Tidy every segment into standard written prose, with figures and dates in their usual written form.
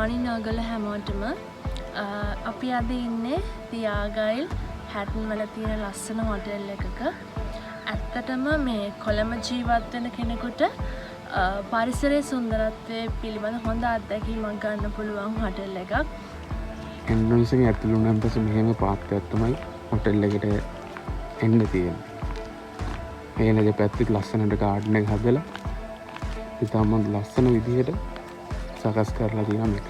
පානිනාගල හැමෝටම අපි අද ඉන්නේ තියාගයිල් හැටන් වල තියෙන ලස්සන හොටෙල් එකක. ඇත්තටම මේ කොළඹ ජීවත් වෙන කෙනෙකුට පරිසරයේ සුන්දරත්වය පිළිබඳ හොඳ අත්දැකීමක් ගන්න පුළුවන් හොටෙල් එකක්. එන්ට්‍රන්ස් එකේ ඇතුළු වුණාන් පස්සේ මෙහෙම පාර්ක් තමයි හොටෙල් එකට එන්න තියෙන්නේ. මේ දෙපැත්තේ ලස්සනට ගාඩන් එක හදලා ඉතාම ලස්සන විදිහට සකස් කරලා තියෙනවා මේක.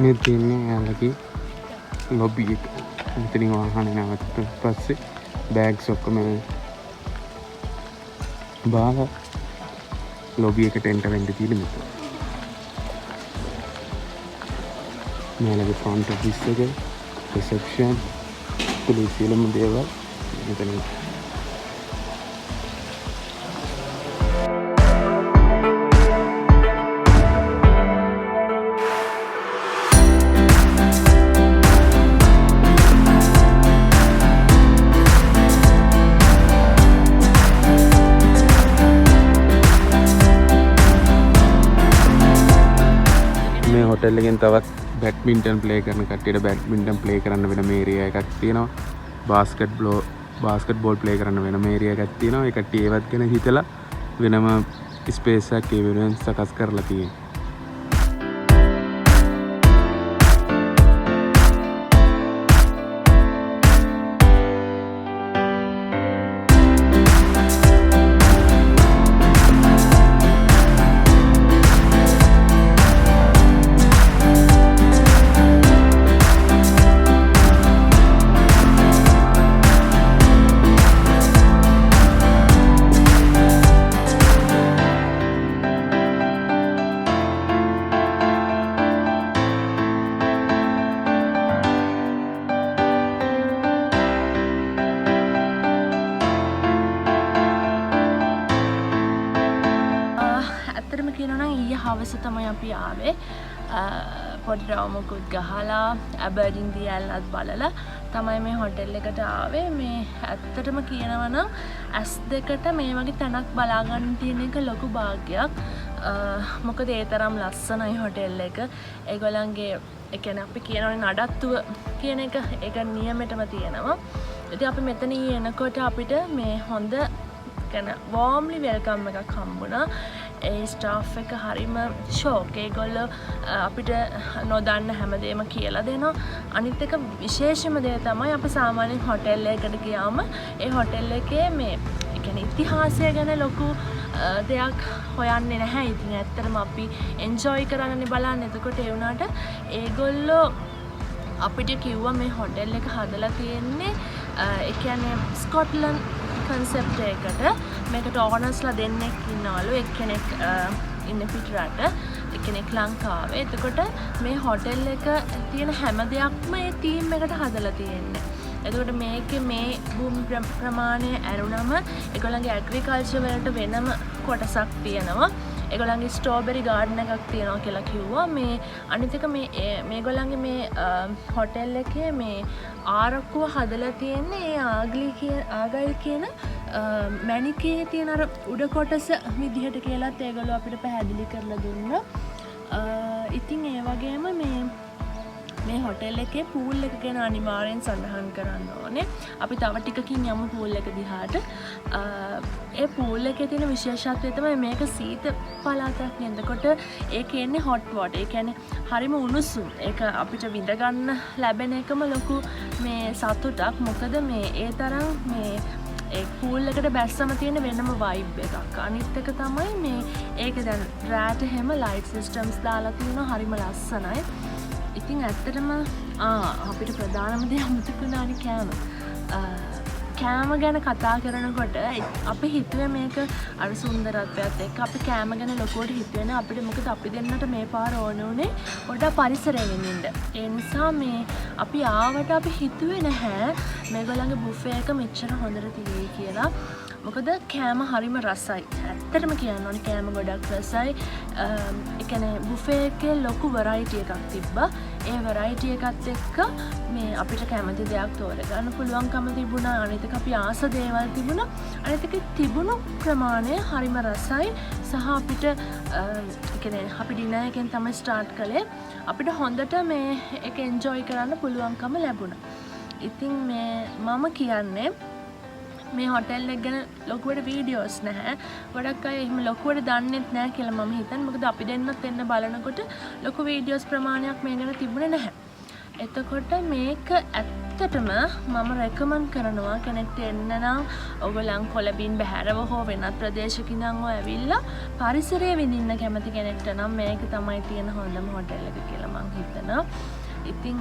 මේ තියෙන්නේ යාලගේ ලොබි එක. මෙතනින් වාහනේ නවත්තන පස්සේ බෑග්ස් ඔක්කොම බාලා ලොබි එකට එන්ටර් වෙන්න තියෙන මෙතන. මේලගේ ෆ්‍රන්ට් ඔෆිස් එක, රිසෙප්ෂන්, සියලුම දේවල් මෙතන. හොටෙල් එකෙන් තවත් බැඩ්මින්ටන් ප්ලේ කරන කට්ටියට බැඩ්මින්ටන් ප්ලේ කරන්න වෙන ඒරියා එකක් තියෙනවා. බාස්කට් බෝල් ප්ලේ කරන්න වෙන ඒරියා එකක් තියෙනවා. ඒ කට්ටිය ඒවත් ගැන හිතලා වෙනම ස්පේස් එකක් ඒ වෙනුවෙන් සකස් කරලා තියෙනවා. ඊයේ හවස තමයි අපි ආවේ. පොඩි රවුමකුත් ගහලා ඇබර්ඩින් දියල්ලත් බලලා තමයි මේ හොටෙල් එකට ආවේ. මේ ඇත්තටම කියනවා නම් S2ට මේ වගේ තැනක් බලා ගන්න තියෙන එක ලොකු භාග්යක්. මොකද ඒ තරම් ලස්සනයි හොටෙල් එක. ඒගොල්ලන්ගේ ඒ කියන්නේ අපි කියනවනේ නඩත්තුව කියන එක ඒක නියමෙටම තියෙනවා. ඉතින් අපි මෙතන එනකොට අපිට මේ හොඳ කියන්නේ වෝම්ලි වෙල්කම් එකක් හම්බුණා. ඒ ස්ටාෆ් එක හරිම ෂෝක්. ඒගොල්ලෝ අපිට නොදන්න හැමදේම කියලා දෙනවා. අනිත් එක විශේෂම දේ තමයි අපි සාමාන්‍යයෙන් හොටෙල් එකකට ගියාම ඒ හොටෙල් එකේ මේ ඒ කියන්නේ ඉතිහාසය ගැන ලොකු දෙයක් හොයන්නේ නැහැ. ඉතින් ඇත්තටම අපි එන්ජොයි කරන්නනේ බලන්නේ. එතකොට ඒ වුණාට ඒගොල්ලෝ අපිට කිව්වා මේ හොටෙල් එක හදලා තියෙන්නේ ඒ කියන්නේ ස්කොට්ලන්ඩ් කන්සෙප්ට් එකකට. මේකට ඕනර්ස්ලා දෙන්නෙක් ඉන්නවලු. එක්කෙනෙක් ඉන්නේ පිටරට, එක්කෙනෙක් ලංකාවේ. එතකොට මේ හොටෙල් එක තියෙන හැම දෙයක්ම ඒ ටීම් එකට හදලා තියෙන්නේ. එතකොට මේකේ මේ භූමි ප්‍රමාණය ඇරුණම ඒගොල්ලන්ගේ ඇග්‍රිකල්චර් වලට වෙනම කොටසක් තියෙනවා. ඒගොල්ලන්ගේ ස්ට්‍රෝබෙරි ගාඩන් එකක් තියෙනවා කියලා කිව්වා. මේ අනිත් එක මේගොල්ලන්ගේ මේ හොටෙල් එකේ මේ ආරක්කුව හදලා තියෙන්නේ ඒ ආගයිල් කියන මැණිකේ තියෙන අර උඩ කොටස විදිහට කියලාත් ඒගොල්ලෝ අපිට පැහැදිලි කරලා දුන්නා. ඉතින් ඒ වගේම මේ හොටෙල් එකේ පූල් එක ගැන අනිවාර්යෙන් සඳහන් කරන්න ඕනේ. අපි තව ටිකකින් යමු පූල් එක දිහාට. ඒ පූල් එකේ තියෙන විශේෂත්වය තමයි මේක සීත පළාතක් නේද. එතකොට ඒකේ ඉන්නේ හොට් වෝටර්. ඒ කියන්නේ හරිම උණුසුම්. ඒක අපිට විඳ ගන්න ලැබෙන එකම ලොකු මේ සතුටක්. මොකද මේ ඒ තරම් මේ ඒ පූල් එකට බැස්සම තියෙන වෙනම වයිබ් එකක්. අනිත් එක තමයි මේ ඒක දැන් රාට හැම ලයිට් සිස්ටම්ස් දාලා තියෙනවා. හරිම ලස්සනයි. ඉතින් ඇත්තටම අපිට ප්‍රධානම දේ අමතක වුණානේ කෑම. කෑම ගැන කතා කරනකොට අපි හිතුවේ මේක අර සුන්දරත්වයත් එක්ක අපි කෑම ගැන ලොකුවට හිතුවේ නෑ. අපිට මොකද අපි දෙන්නට මේ පාර ඕන උනේ පොඩ්ඩක් පරිසරයෙන් ඉන්න. ඒ නිසා මේ අපි ආවට අපි හිතුවේ නැහැ මේගොල්ලන්ගේ බුෆේ එක මෙච්චර හොඳට තියෙයි කියලා. මොකද කෑම හරිම රසයි. ඇත්තටම කියන්න ඕනේ කෑම ගොඩක් රසයි. ඒ කියන්නේ බුෆේ එකේ ලොකු වෙරයිටි එකක් තිබ්බා. ඒ වෙරයිටි එකත් එක්ක මේ අපිට කැමති දෙයක් තෝරගන්න පුළුවන්කම තිබුණා. අනිත් එක අපි ආස දේවල් තිබුණා. අනිත් එක තිබුණු ප්‍රමාණය හරිම රසයි. සහ අපිට ඒ කියන්නේ අපි ඩිනර් එකෙන් තමයි ස්ටාර්ට් කළේ. අපිට හොඳට මේ ඒක එන්ජොයි කරන්න පුළුවන්කම ලැබුණා. ඉතින් මේ මම කියන්නේ මේ හොටෙල් එක ගැන ලොකුවට වීඩියෝස් නැහැ. ගොඩක් අය එහෙම ලොකුවට දන්නෙත් නැහැ කියලා මම හිතන්නේ. මොකද අපි දෙන්නත් එන්න බලනකොට ලොකු වීඩියෝස් ප්‍රමාණයක් මේ ගැන තිබුණේ නැහැ. එතකොට මේක ඇත්තටම මම රෙකමන්ඩ් කරනවා කෙනෙක්ට එන්න නම් ඔයගොල්ලන් කොළඹින් බැහැරව හෝ වෙනත් ප්‍රදේශයක ඉඳන් ඔය ඇවිල්ලා පරිසරය විඳින්න කැමති කෙනෙක්ට නම් මේක තමයි තියෙන හොඳම හොටෙල් එක කියලා මම හිතනවා. ඉතින්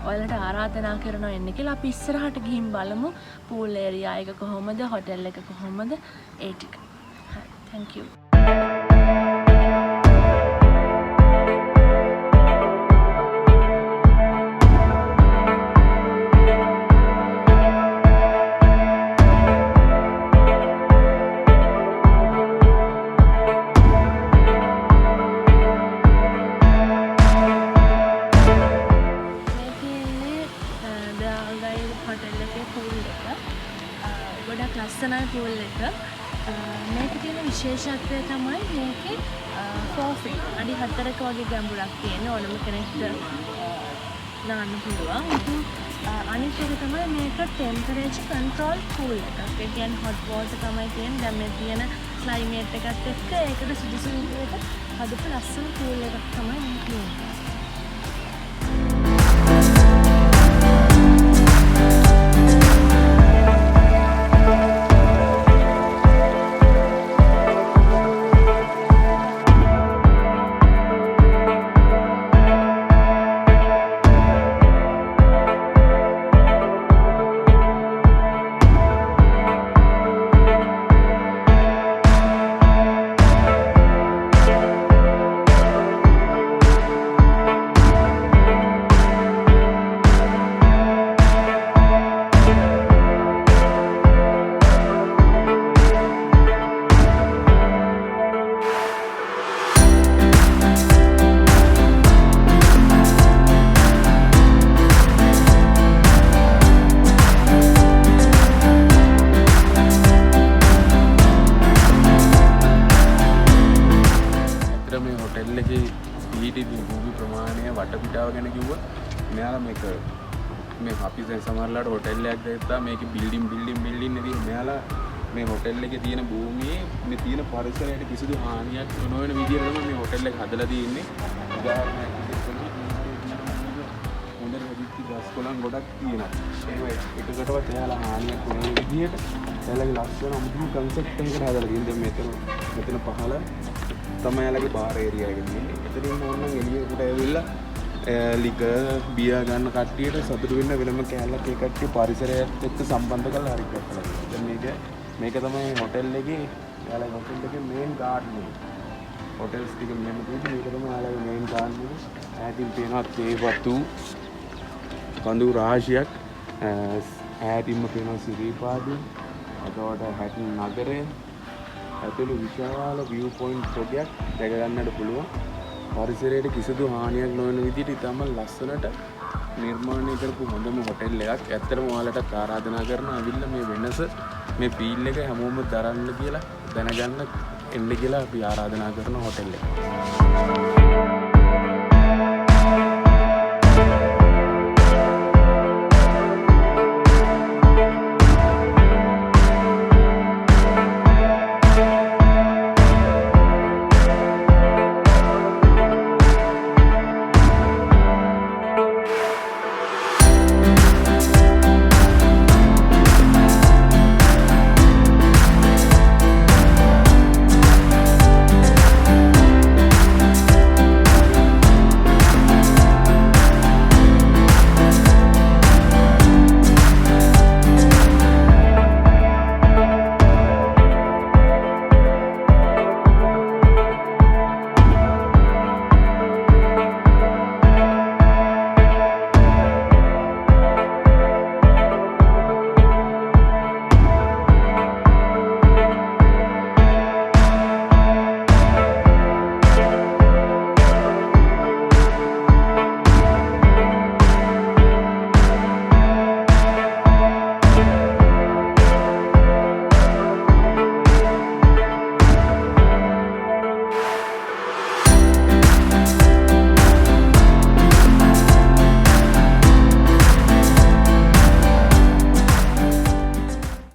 ඔයාලට ආරාධනා කරනවා එන්න කියලා. අපි ඉස්සරහට ගිහින් බලමු pool area එක කොහොමද, hotel එක කොහොමද ඒ ටික. හරි, thank you. ගොඩක් ලස්සනයි pool එක. මේකේ තියෙන විශේෂත්වය තමයි මේකේ 4 feet අඩි 4ක වගේ ගැඹුරක් තියෙන ඕනම කෙනෙක්ට දාන්න පුළුවන්. ඉතින් අනිත් එක තමයි මේක temperature control pool එකක්. ඒ කියන්නේ hot water තමයි තියෙන්නේ. දැන් මේ තියෙන climate එකත් එක්ක ඒකට සුදුසු විදිහට හදපු ලස්සන pool එකක් තමයි මේ තියෙන්නේ. භූමි ප්‍රමාණය වටපිටාව ගැන කිව්වොත් මෙයාලා මේ අපි දැන් සමහරලාට හොටෙල් එකක් ගත්තා මේකේ බිල්ඩින් නෙදී මෙයාලා මේ හොටෙල් එකේ තියෙන භූමියේ මේ තියෙන පරිසරයට කිසිදු හානියක් නොවන විදිහට තමයි මේ හොටෙල් එක හදලා තියෙන්නේ. උදාහරණයක් විදිහට හොඳට හදිස්සි ගස් කොළන් ගොඩක් තියෙනවා. ඒක එකකටවත් එයාලා හානියක් නොවන විදිහට එයාලගේ ලස්සන අමුතු කන්සෙප්ට් එකකට හදලා තියෙනවා. මෙතන පහළ තමයි එයාලගේ බාර් ඒරියා එක තියෙන්නේ. එතනින් ඕනනම් එළියට ඇවිල්ලා ලික බියා ගන්න කට්ටියට සතුටු වෙන්න වෙනම කෑල්ලක් ඒ කට්ටිය පරිසරයත් එක්ක සම්බන්ධ කරලා හරි කරලා. දැන් මේක තමයි හොටෙල් එකේ යාළුවා හොටෙල් එකේ මේන් ගාඩන් එක. හොටෙල්ස් ටික මෙන්න තියෙන්නේ මේක තමයි යාළුවා මේන් ගාඩන් එක. ඈතින් තියෙනවා තේවතු කඳු රාශියක් ඈතින්ම තියෙනවා සිරිපාදේ. අතවට හැටන් නගරය ඇතුළු විශාල view point පොඩයක් දැක ගන්නට පුළුවන්. පරිසරයට කිසිදු හානියක් නොවන විදිහට ඉතාම ලස්සනට නිර්මාණය කරපු හොඳම හොටෙල් එකක්. ඇත්තටම ඔයාලට ආරාධනා කරනවා අවිල්ල මේ වෙනස මේ ෆීල් එක හැමෝම දරන්න කියලා දැනගන්න එන්න කියලා අපි ආරාධනා කරන හොටෙල් එක.